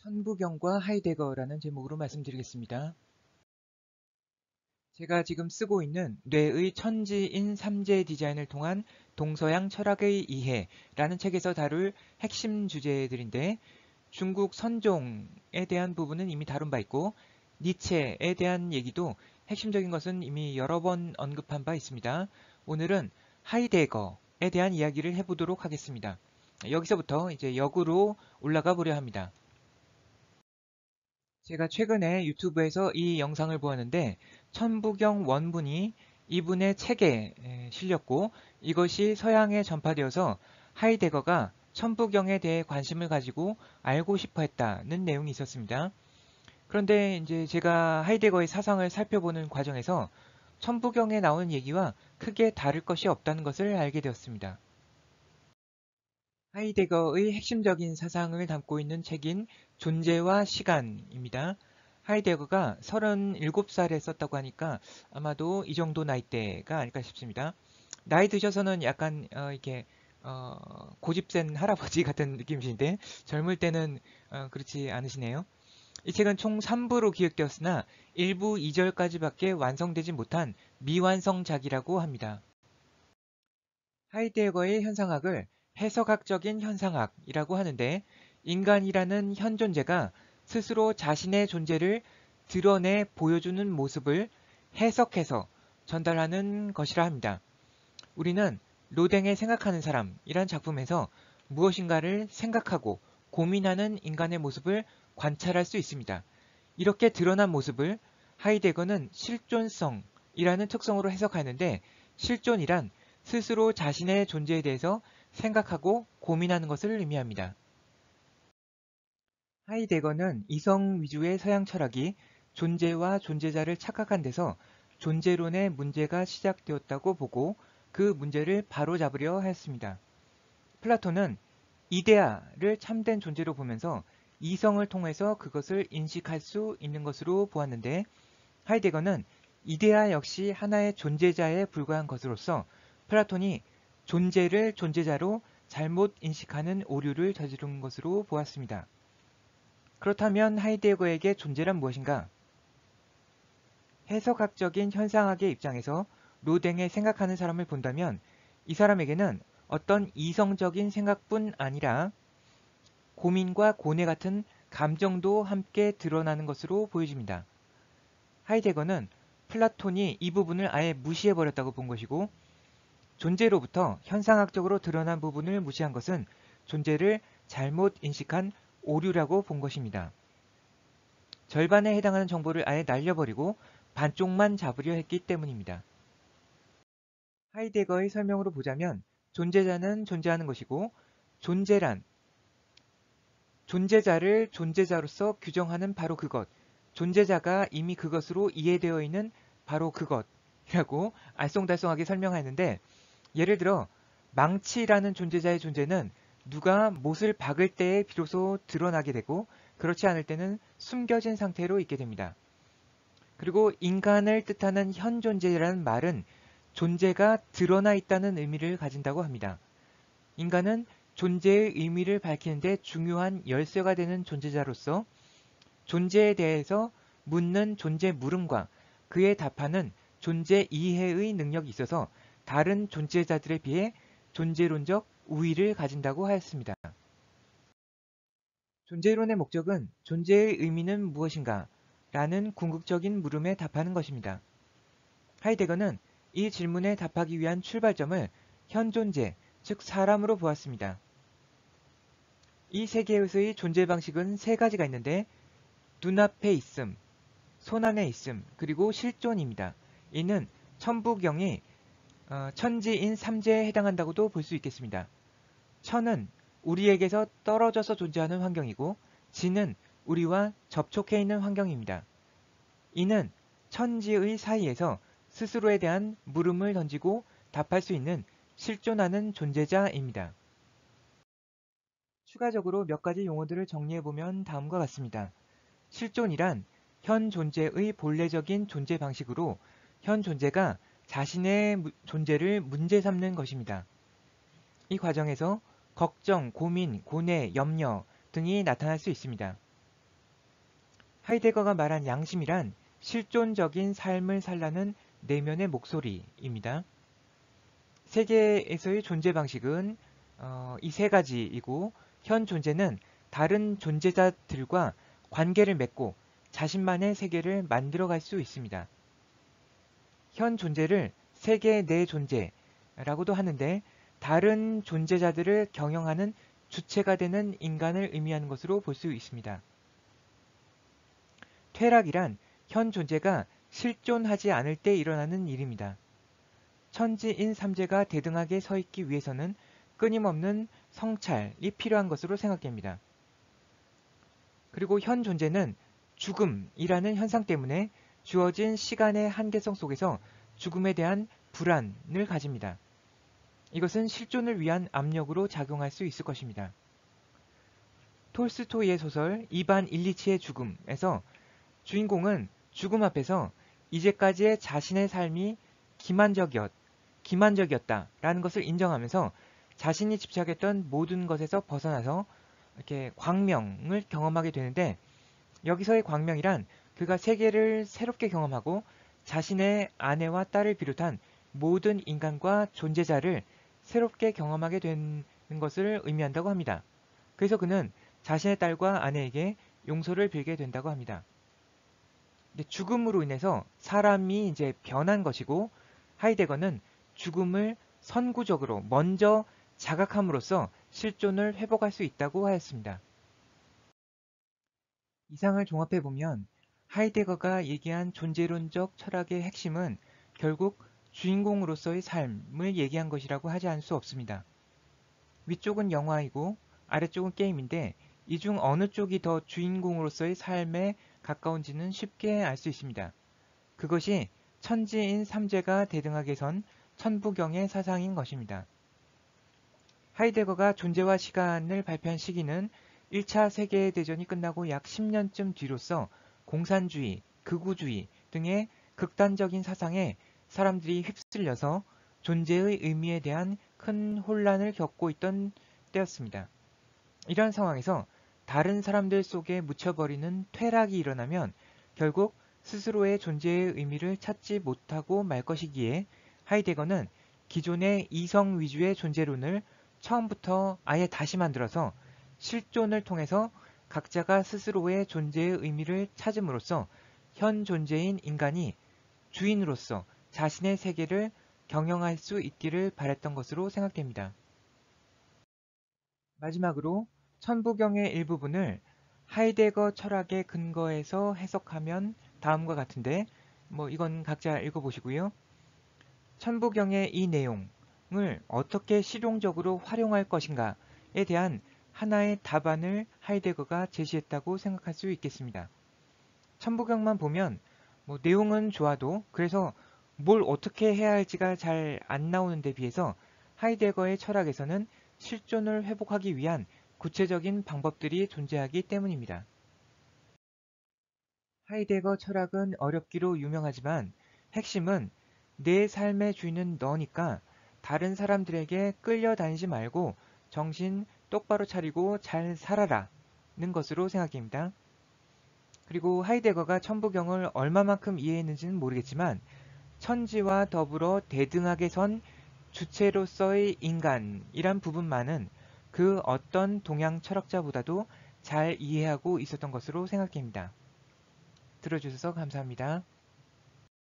천부경과 하이데거라는 제목으로 말씀드리겠습니다. 제가 지금 쓰고 있는 뇌의 천지인 삼재 디자인을 통한 동서양 철학의 이해라는 책에서 다룰 핵심 주제들인데 중국 선종에 대한 부분은 이미 다룬 바 있고 니체에 대한 얘기도 핵심적인 것은 이미 여러 번 언급한 바 있습니다. 오늘은 하이데거에 대한 이야기를 해보도록 하겠습니다. 여기서부터 이제 역으로 올라가 보려 합니다. 제가 최근에 유튜브에서 이 영상을 보았는데 천부경 원분이 이분의 책에 실렸고 이것이 서양에 전파되어서 하이데거가 천부경에 대해 관심을 가지고 알고 싶어 했다는 내용이 있었습니다. 그런데 이제 제가 하이데거의 사상을 살펴보는 과정에서 천부경에 나오는 얘기와 크게 다를 것이 없다는 것을 알게 되었습니다. 하이데거의 핵심적인 사상을 담고 있는 책인 존재와 시간입니다. 하이데거가 37살에 썼다고 하니까 아마도 이 정도 나이대가 아닐까 싶습니다. 나이 드셔서는 약간 이렇게 고집센 할아버지 같은 느낌이신데 젊을 때는 그렇지 않으시네요. 이 책은 총 3부로 기획되었으나 1부 2절까지밖에 완성되지 못한 미완성작이라고 합니다. 하이데거의 현상학을 해석학적인 현상학이라고 하는데 인간이라는 현 존재가 스스로 자신의 존재를 드러내 보여주는 모습을 해석해서 전달하는 것이라 합니다. 우리는 로댕의 생각하는 사람이란 작품에서 무엇인가를 생각하고 고민하는 인간의 모습을 관찰할 수 있습니다. 이렇게 드러난 모습을 하이데거는 실존성이라는 특성으로 해석하는데 실존이란 스스로 자신의 존재에 대해서 생각하고 고민하는 것을 의미합니다. 하이데거는 이성 위주의 서양 철학이 존재와 존재자를 착각한 데서 존재론의 문제가 시작되었다고 보고 그 문제를 바로잡으려 하였습니다. 플라톤은 이데아를 참된 존재로 보면서 이성을 통해서 그것을 인식할 수 있는 것으로 보았는데 하이데거는 이데아 역시 하나의 존재자에 불과한 것으로서 플라톤이 존재를 존재자로 잘못 인식하는 오류를 저지른 것으로 보았습니다. 그렇다면 하이데거에게 존재란 무엇인가? 해석학적인 현상학의 입장에서 로댕의 생각하는 사람을 본다면 이 사람에게는 어떤 이성적인 생각뿐 아니라 고민과 고뇌 같은 감정도 함께 드러나는 것으로 보여집니다. 하이데거는 플라톤이 이 부분을 아예 무시해버렸다고 본 것이고 존재로부터 현상학적으로 드러난 부분을 무시한 것은 존재를 잘못 인식한 오류라고 본 것입니다. 절반에 해당하는 정보를 아예 날려버리고 반쪽만 잡으려 했기 때문입니다. 하이데거의 설명으로 보자면 존재자는 존재하는 것이고 존재란 존재자를 존재자로서 규정하는 바로 그것, 존재자가 이미 그것으로 이해되어 있는 바로 그것이라고 알쏭달쏭하게 설명하였는데 예를 들어 망치라는 존재자의 존재는 누가 못을 박을 때에 비로소 드러나게 되고 그렇지 않을 때는 숨겨진 상태로 있게 됩니다. 그리고 인간을 뜻하는 현 존재라는 말은 존재가 드러나 있다는 의미를 가진다고 합니다. 인간은 존재의 의미를 밝히는데 중요한 열쇠가 되는 존재자로서 존재에 대해서 묻는 존재 물음과 그에 답하는 존재 이해의 능력이 있어서 다른 존재자들에 비해 존재론적 우위를 가진다고 하였습니다. 존재론의 목적은 존재의 의미는 무엇인가? 라는 궁극적인 물음에 답하는 것입니다. 하이데거는 이 질문에 답하기 위한 출발점을 현존재, 즉 사람으로 보았습니다. 이 세계에서의 존재 방식은 세 가지가 있는데 눈앞에 있음, 손안에 있음, 그리고 실존입니다. 이는 천부경이 천지인 삼재에 해당한다고도 볼 수 있겠습니다. 천은 우리에게서 떨어져서 존재하는 환경이고 지는 우리와 접촉해 있는 환경입니다. 이는 천지의 사이에서 스스로에 대한 물음을 던지고 답할 수 있는 실존하는 존재자입니다. 추가적으로 몇 가지 용어들을 정리해보면 다음과 같습니다. 실존이란 현 존재의 본래적인 존재 방식으로 현 존재가 자신의 존재를 문제 삼는 것입니다. 이 과정에서 걱정, 고민, 고뇌, 염려 등이 나타날 수 있습니다. 하이데거가 말한 양심이란 실존적인 삶을 살라는 내면의 목소리입니다. 세계에서의 존재 방식은 이 세 가지이고 현 존재는 다른 존재자들과 관계를 맺고 자신만의 세계를 만들어갈 수 있습니다. 현 존재를 세계 내 존재라고도 하는데 다른 존재자들을 경영하는 주체가 되는 인간을 의미하는 것으로 볼 수 있습니다. 퇴락이란 현 존재가 실존하지 않을 때 일어나는 일입니다. 천지인 삼재가 대등하게 서 있기 위해서는 끊임없는 성찰이 필요한 것으로 생각됩니다. 그리고 현 존재는 죽음이라는 현상 때문에 주어진 시간의 한계성 속에서 죽음에 대한 불안을 가집니다. 이것은 실존을 위한 압력으로 작용할 수 있을 것입니다. 톨스토이의 소설 이반 일리치의 죽음에서 주인공은 죽음 앞에서 이제까지의 자신의 삶이 기만적이었다라는 것을 인정하면서 자신이 집착했던 모든 것에서 벗어나서 이렇게 광명을 경험하게 되는데 여기서의 광명이란 그가 세계를 새롭게 경험하고 자신의 아내와 딸을 비롯한 모든 인간과 존재자를 새롭게 경험하게 되는 것을 의미한다고 합니다. 그래서 그는 자신의 딸과 아내에게 용서를 빌게 된다고 합니다. 죽음으로 인해서 사람이 이제 변한 것이고 하이데거는 죽음을 선구적으로 먼저 자각함으로써 실존을 회복할 수 있다고 하였습니다. 이상을 종합해보면 하이데거가 얘기한 존재론적 철학의 핵심은 결국 주인공으로서의 삶을 얘기한 것이라고 하지 않을 수 없습니다. 위쪽은 영화이고 아래쪽은 게임인데 이 중 어느 쪽이 더 주인공으로서의 삶에 가까운지는 쉽게 알 수 있습니다. 그것이 천지인 삼재가 대등하게 선 천부경의 사상인 것입니다. 하이데거가 존재와 시간을 발표한 시기는 1차 세계대전이 끝나고 약 10년쯤 뒤로서 공산주의, 극우주의 등의 극단적인 사상에 사람들이 휩쓸려서 존재의 의미에 대한 큰 혼란을 겪고 있던 때였습니다. 이러한 상황에서 다른 사람들 속에 묻혀버리는 퇴락이 일어나면 결국 스스로의 존재의 의미를 찾지 못하고 말 것이기에 하이데거는 기존의 이성 위주의 존재론을 처음부터 아예 다시 만들어서 실존을 통해서 각자가 스스로의 존재의 의미를 찾음으로써 현 존재인 인간이 주인으로서 자신의 세계를 경영할 수 있기를 바랬던 것으로 생각됩니다. 마지막으로 천부경의 일부분을 하이데거 철학의 근거에서 해석하면 다음과 같은데 이건 각자 읽어보시고요. 천부경의 이 내용을 어떻게 실용적으로 활용할 것인가에 대한 하나의 답안을 하이데거가 제시했다고 생각할 수 있겠습니다. 천부경만 보면 내용은 좋아도 그래서 뭘 어떻게 해야 할지가 잘 안 나오는 데 비해서 하이데거의 철학에서는 실존을 회복하기 위한 구체적인 방법들이 존재하기 때문입니다. 하이데거 철학은 어렵기로 유명하지만 핵심은 내 삶의 주인은 너니까 다른 사람들에게 끌려다니지 말고 정신 똑바로 차리고 잘 살아라 는 것으로 생각됩니다. 그리고 하이데거가 천부경을 얼마만큼 이해했는지는 모르겠지만 천지와 더불어 대등하게 선 주체로서의 인간이란 부분만은 그 어떤 동양 철학자보다도 잘 이해하고 있었던 것으로 생각됩니다. 들어주셔서 감사합니다.